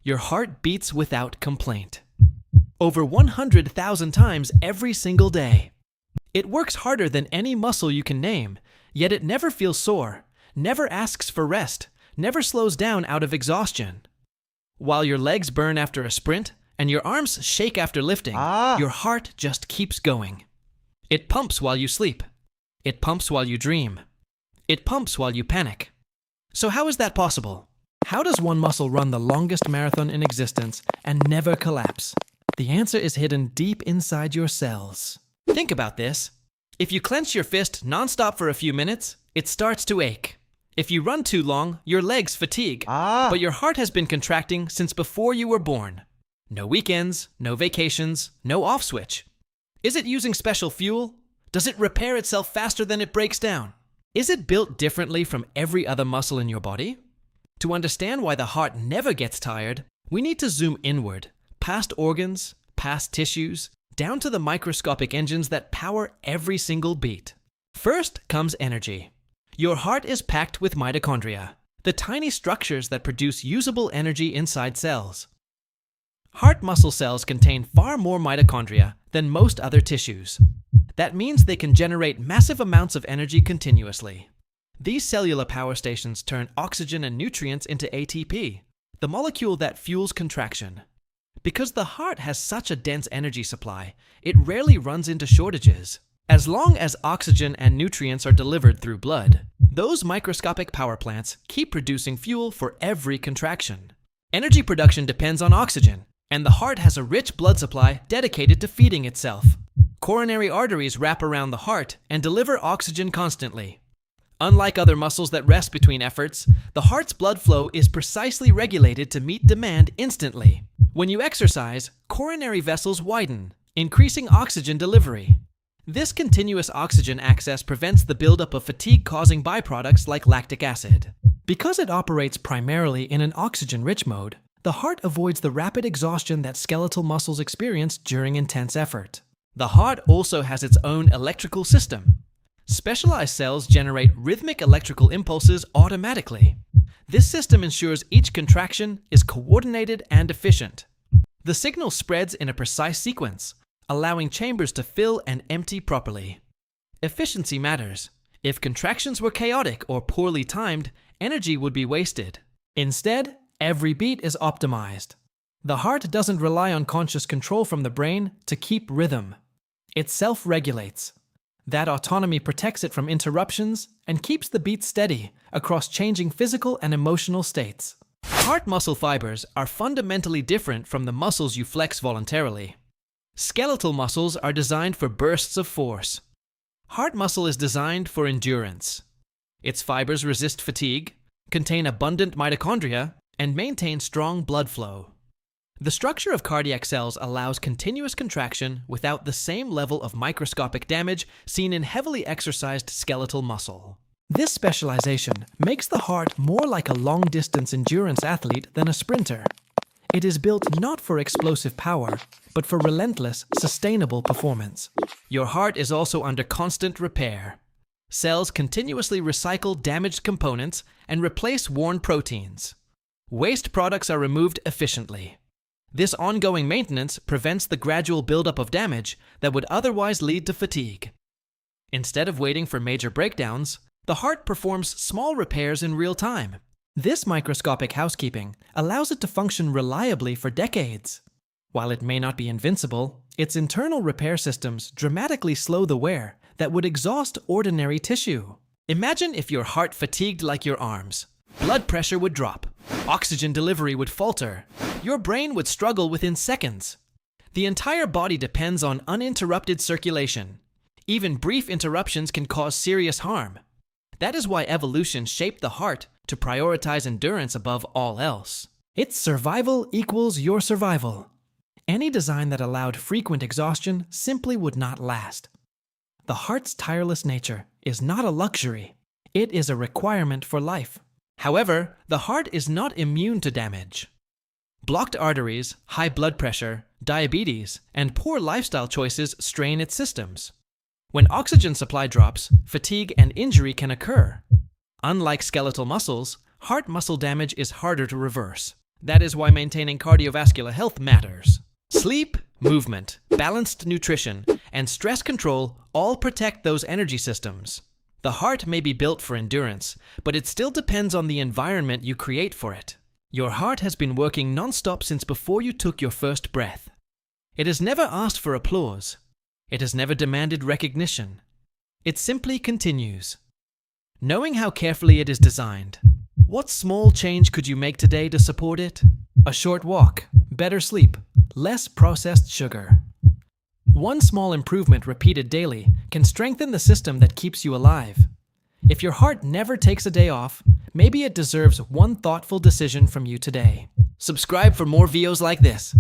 Your heart beats without complaint. Over 100,000 times every single day. It works harder than any muscle you can name, yet it never feels sore, never asks for rest, never slows down out of exhaustion. While your legs burn after a sprint and your arms shake after lifting, your heart just keeps going. It pumps while you sleep. It pumps while you dream. It pumps while you panic. So how is that possible? How does one muscle run the longest marathon in existence and never collapse? The answer is hidden deep inside your cells. Think about this. If you clench your fist nonstop for a few minutes, it starts to ache. If you run too long, your legs fatigue. But your heart has been contracting since before you were born. No weekends, no vacations, no off switch. Is it using special fuel? Does it repair itself faster than it breaks down? Is it built differently from every other muscle in your body? To understand why the heart never gets tired, we need to zoom inward, past organs, past tissues, down to the microscopic engines that power every single beat. First comes energy. Your heart is packed with mitochondria, the tiny structures that produce usable energy inside cells. Heart muscle cells contain far more mitochondria than most other tissues. That means they can generate massive amounts of energy continuously. These cellular power stations turn oxygen and nutrients into ATP, the molecule that fuels contraction. Because the heart has such a dense energy supply, it rarely runs into shortages. As long as oxygen and nutrients are delivered through blood, those microscopic power plants keep producing fuel for every contraction. Energy production depends on oxygen, and the heart has a rich blood supply dedicated to feeding itself. Coronary arteries wrap around the heart and deliver oxygen constantly. Unlike other muscles that rest between efforts, the heart's blood flow is precisely regulated to meet demand instantly. When you exercise, coronary vessels widen, increasing oxygen delivery. This continuous oxygen access prevents the buildup of fatigue-causing byproducts like lactic acid. Because it operates primarily in an oxygen-rich mode, the heart avoids the rapid exhaustion that skeletal muscles experience during intense effort. The heart also has its own electrical system. Specialized cells generate rhythmic electrical impulses automatically. This system ensures each contraction is coordinated and efficient. The signal spreads in a precise sequence, allowing chambers to fill and empty properly. Efficiency matters. If contractions were chaotic or poorly timed, energy would be wasted. Instead, every beat is optimized. The heart doesn't rely on conscious control from the brain to keep rhythm. It self-regulates. That autonomy protects it from interruptions and keeps the beat steady across changing physical and emotional states. Heart muscle fibers are fundamentally different from the muscles you flex voluntarily. Skeletal muscles are designed for bursts of force. Heart muscle is designed for endurance. Its fibers resist fatigue, contain abundant mitochondria, and maintain strong blood flow. The structure of cardiac cells allows continuous contraction without the same level of microscopic damage seen in heavily exercised skeletal muscle. This specialization makes the heart more like a long-distance endurance athlete than a sprinter. It is built not for explosive power, but for relentless, sustainable performance. Your heart is also under constant repair. Cells continuously recycle damaged components and replace worn proteins. Waste products are removed efficiently. This ongoing maintenance prevents the gradual buildup of damage that would otherwise lead to fatigue. Instead of waiting for major breakdowns, the heart performs small repairs in real time. This microscopic housekeeping allows it to function reliably for decades. While it may not be invincible, its internal repair systems dramatically slow the wear that would exhaust ordinary tissue. Imagine if your heart fatigued like your arms. Blood pressure would drop, oxygen delivery would falter, your brain would struggle within seconds. The entire body depends on uninterrupted circulation. Even brief interruptions can cause serious harm. That is why evolution shaped the heart to prioritize endurance above all else. Its survival equals your survival. Any design that allowed frequent exhaustion simply would not last. The heart's tireless nature is not a luxury. It is a requirement for life. However, the heart is not immune to damage. Blocked arteries, high blood pressure, diabetes, and poor lifestyle choices strain its systems. When oxygen supply drops, fatigue and injury can occur. Unlike skeletal muscles, heart muscle damage is harder to reverse. That is why maintaining cardiovascular health matters. Sleep, movement, balanced nutrition, and stress control all protect those energy systems. The heart may be built for endurance, but it still depends on the environment you create for it. Your heart has been working nonstop since before you took your first breath. It has never asked for applause. It has never demanded recognition. It simply continues. Knowing how carefully it is designed, what small change could you make today to support it? A short walk, better sleep, less processed sugar. One small improvement repeated daily can strengthen the system that keeps you alive. If your heart never takes a day off, maybe it deserves one thoughtful decision from you today. Subscribe for more videos like this.